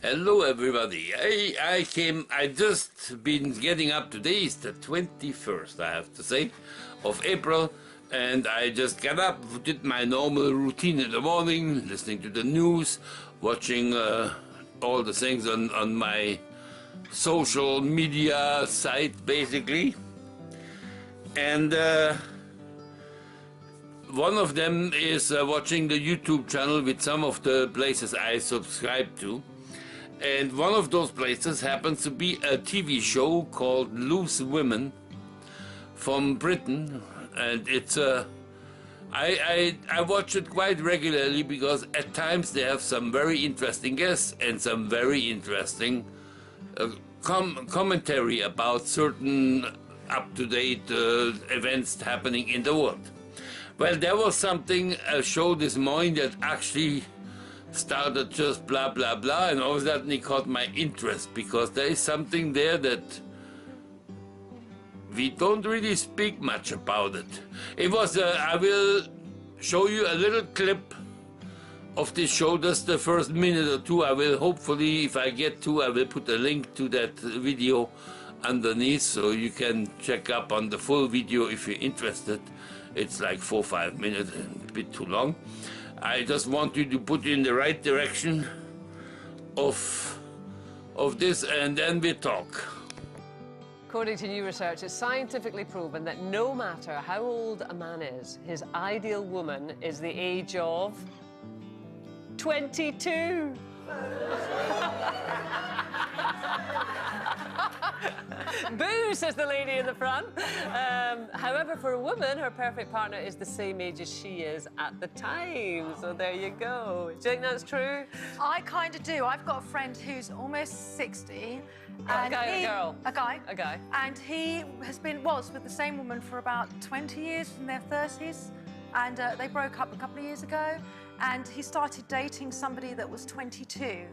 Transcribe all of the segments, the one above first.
Hello everybody. I just been getting up. Today is the 21st, I have to say, of April, and I just got up, did my normal routine in the morning, listening to the news, watching all the things on my social media site, basically. And one of them is watching the YouTube channel with some of the places I subscribe to. And one of those places happens to be a TV show called Loose Women from Britain. And it's I watch it quite regularly because at times they have some very interesting guests and some very interesting commentary about certain up-to-date events happening in the world. Well, there was a show this morning that actually started just blah blah blah, and all of a sudden it caught my interest because there is something there that we don't really speak much about it. It was I will show you a little clip of this show, just the first minute or two. I will hopefully, if I get to, I will put a link to that video underneath so you can check up on the full video if you're interested. It's like 4 or 5 minutes, a bit too long. I just want you to put you in the right direction of this, and then we talk. According to new research, it's scientifically proven that no matter how old a man is, his ideal woman is the age of 22. Boo, says the lady in the front. However, for a woman, her perfect partner is the same age as she is at the time. So there you go. Do you think that's true? I kind of do. I've got a friend who's almost 60. And a guy or a girl? A guy. A guy. And he was with the same woman for about 20 years, in their 30s. And they broke up a couple of years ago. And he started dating somebody that was 22.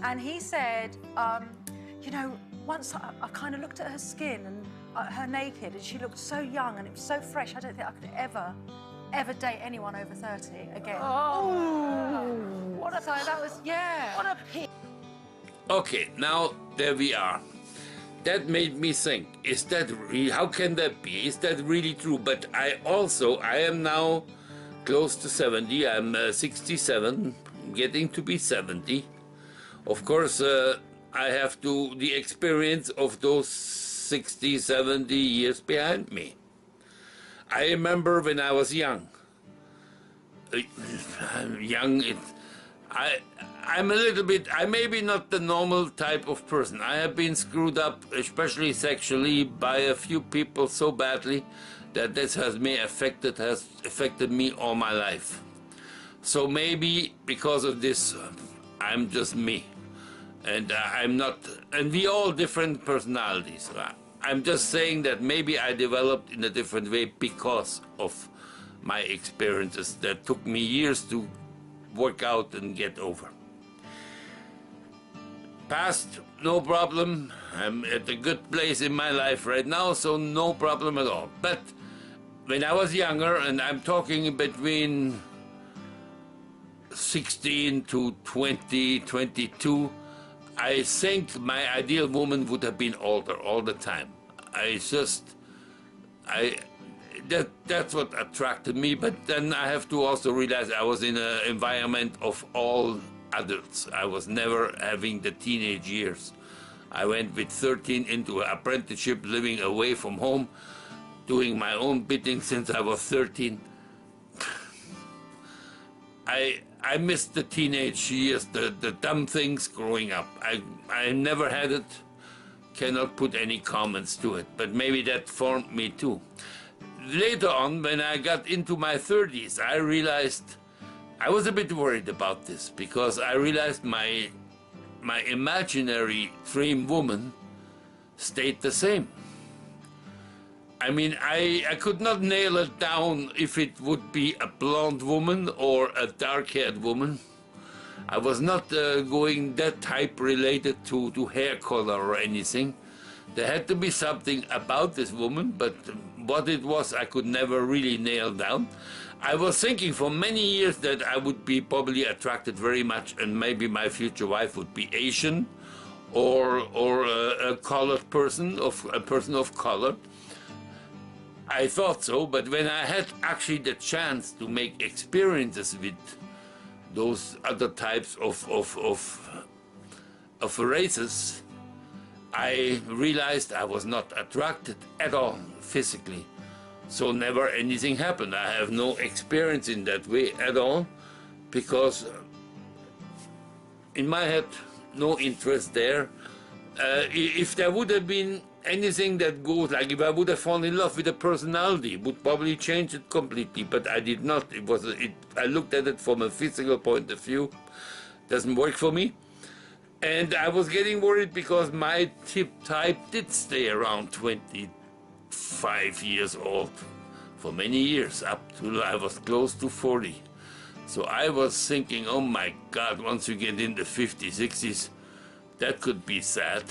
And he said, you know, once I kind of looked at her skin and her naked, and she looked so young and it was so fresh. I don't think I could ever date anyone over 30 again. Oh, what a... So that was, yeah. What a pig. Okay, now there we are. That made me think, is that real? How can that be? Is that really true? But I am now close to 70. I'm 67, getting to be 70. Of course, I have the experience of those 60, 70 years behind me. I remember when I was young. I'm a little bit, I may be not the normal type of person. I have been screwed up, especially sexually, by a few people so badly that this has affected me all my life. So maybe because of this, I'm just me. And I'm not, and we all different personalities. I'm just saying that maybe I developed in a different way because of my experiences that took me years to work out and get over. Past, no problem. I'm at a good place in my life right now, so no problem at all. But when I was younger, and I'm talking between 16 to 20, 22, I think my ideal woman would have been older all the time. That's what attracted me, but then I have to also realize I was in an environment of all adults. I was never having the teenage years. I went with 13 into an apprenticeship, living away from home, doing my own bidding since I was 13. I missed the teenage years, the dumb things growing up. I never had it, cannot put any comments to it, but maybe that formed me too. Later on, when I got into my 30s, I realized I was a bit worried about this because I realized my imaginary dream woman stayed the same. I mean, I could not nail it down if it would be a blonde woman or a dark-haired woman. I was not going that type related to hair color or anything. There had to be something about this woman, but what it was I could never really nail down. I was thinking for many years that I would be probably attracted very much, and maybe my future wife would be Asian, or a colored person, a person of color. I thought so, but when I had actually the chance to make experiences with those other types of races, I realized I was not attracted at all physically. So never anything happened. I have no experience in that way at all, because in my head, no interest there. If there would have been anything that goes, like if I would have fallen in love with a personality, it would probably change it completely, but I did not. I looked at it from a physical point of view. Doesn't work for me. And I was getting worried because my type did stay around 25 years old for many years, up till I was close to 40. So I was thinking, oh my God, once you get in the 50s, 60s, that could be sad.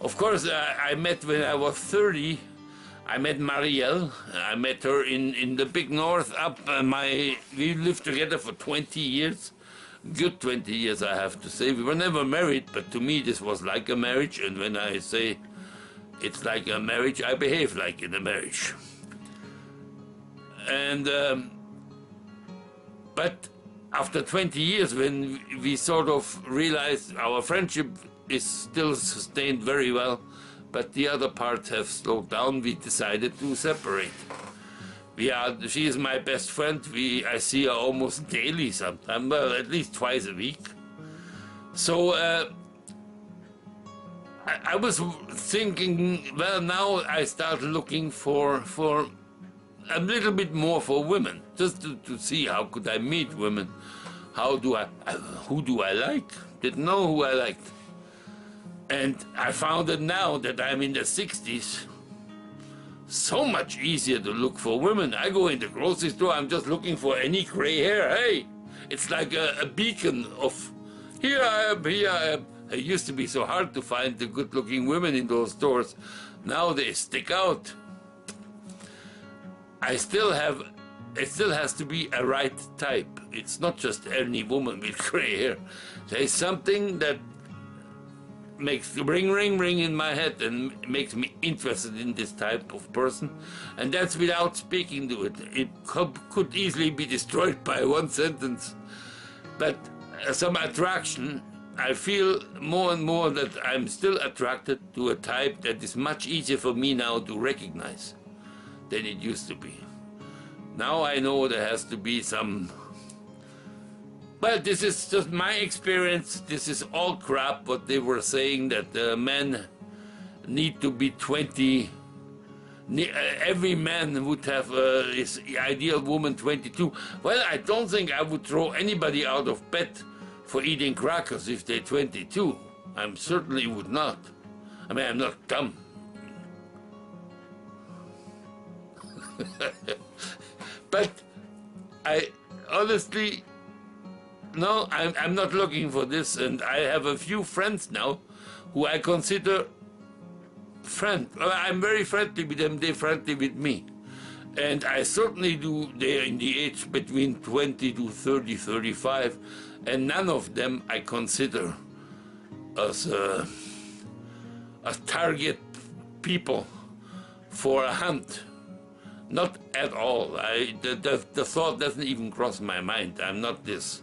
Of course, I met when I was 30, I met Marielle. I met her in the big north up. We lived together for 20 years. Good 20 years, I have to say. We were never married, but to me this was like a marriage, and when I say it's like a marriage, I behave like in a marriage. And but after 20 years, when we sort of realized our friendship is still sustained very well, but the other parts have slowed down, we decided to separate. She is my best friend. I see her almost daily sometimes, well, at least twice a week. So I was thinking, well, now I start looking for a little bit more for women, just to see how could I meet women. Who do I like? Didn't know who I liked. And I found that now that I'm in the 60s, so much easier to look for women. I go in the grocery store, I'm just looking for any gray hair. Hey, it's like a beacon of, here I am, here I am. It used to be so hard to find the good-looking women in those stores. Now they stick out. It still has to be a right type. It's not just any woman with gray hair. There's something that makes ring, ring, ring in my head and makes me interested in this type of person. And that's without speaking to it. It could easily be destroyed by one sentence. But some attraction, I feel more and more that I'm still attracted to a type that is much easier for me now to recognize than it used to be. Now I know there has to be some. Well, this is just my experience. This is all crap, what they were saying, that men need to be 20. Every man would have his ideal woman 22. Well, I don't think I would throw anybody out of bed for eating crackers if they're 22. I certainly would not. I mean, I'm not dumb. But I honestly, no, I'm not looking for this, and I have a few friends now who I consider friends. I'm very friendly with them, they're friendly with me. And I certainly do, they're in the age between 20 to 30, 35, and none of them I consider as target people for a hunt. Not at all. The thought doesn't even cross my mind. I'm not this.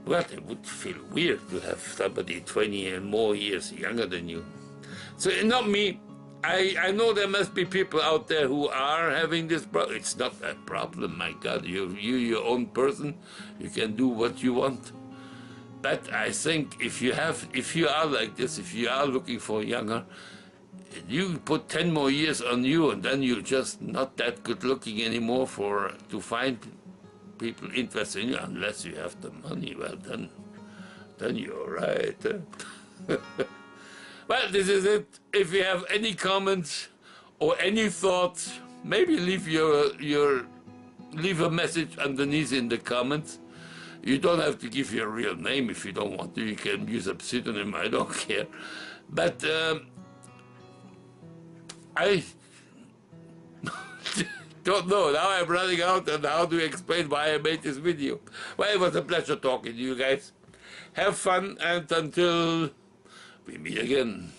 Well, it would feel weird to have somebody 20 and more years younger than you. So not me. I know there must be people out there who are having this problem. It's not a problem, my God. You're your own person. You can do what you want. But I think if you are like this, if you are looking for younger, you put 10 more years on you, and then you're just not that good looking anymore to find people interested in you, unless you have the money. Well, then you're right. Well, this is it. If you have any comments or any thoughts, maybe leave a message underneath in the comments. You don't have to give your real name if you don't want to. You can use a pseudonym. I don't care. But don't know. Now I'm running out and how to explain why I made this video. Well, it was a pleasure talking to you guys. Have fun and until we meet again.